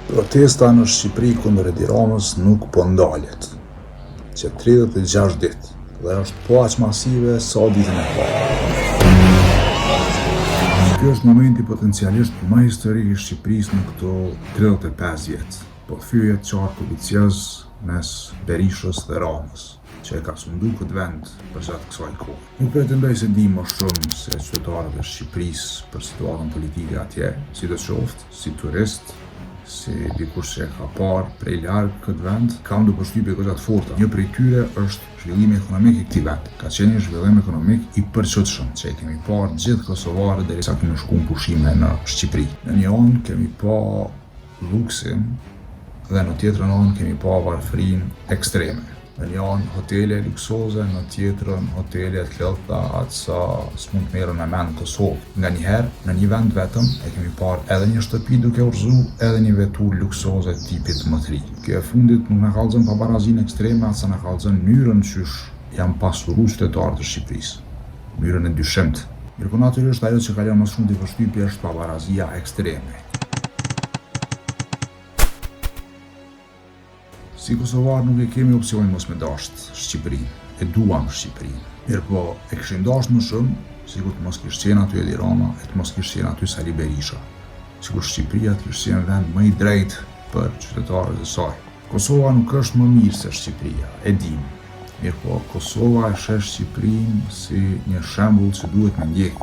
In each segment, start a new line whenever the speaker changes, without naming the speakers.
Protesta në Shqipëri kundër Edi Ramës nuk po ndalet, që 36 ditë dhe është po aq masive sa ditën e parë. Ky është momenti potencialisht më historik i Shqipërisë në këto 35 vjet. Po thyet qark ambicios mes Berishës dhe Ramës, që e ka sundu këtë vend për gjatë kësaj kohë. Nuk pretendoj se di më shumë se qytetarët e Shqipërisë për situatën politike atje, sidoqoftë si turist, si dikush që e ka parë prej larg këtë vend, kam përshtypje goxha të forta. Një prej tyre është zhvillimi ekonomik i këtij vendi. Ka qenë një zhvillim ekonomik i përçudshëm, që e kemi parë gjithë kosovarët derisa kemi shkuar në pushime në Shqipëri. Në një anë kemi pa luksin dhe në tjetrën anë kemi pa varfërinë ekstreme. Në një anë hotele luksoze, në tjetrën hotele të lodhta atë sa s'mund të merren me mend në Kosovë. Nganjëherë, në një vend vetëm e kemi parë edhe një shtëpi duke urzu, edhe një vetur luksoze tipit më të ri. Kjo e fundit nuk na kallzon pa barazinë ekstreme, asa na kallzon mënyrën qysh janë pasuruar qytetarët e Shqipërisë. Mënyrën e dyshimt. Mirë, natyrisht ajo që ka lënë më shumë të përshtypje është pabarazia ekstreme. Si Kosovar nuk e kemi opsionin mos me dasht Shqipërinë, e duam Shqipërinë. Mirë po, e kishin dashur më shumë, sikur të mos kishte qenë aty Edi Rama, e të mos kishte qenë aty Sali Berisha. Sikur Shqipëria të kishte qenë vend më i drejtë për qytetarët e saj. Kosova nuk është më mirë se Shqipëria, e dim. Mirë po, Kosova e sheh Shqipërinë si një shembull që duhet me ndjek.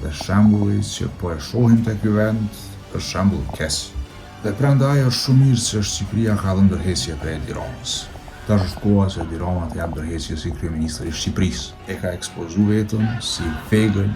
Dhe shembulli që po e shohim te ky vend është shembull i keq. Dhe prandaj është shumë mirë që Shqipëria ka dhënë ndërheqje për Edi Ramës. Tash është koha që Edi Rama të jap ndërheqje si kryeministër i Shqipërisë. E ka ekspozuar veten si vegël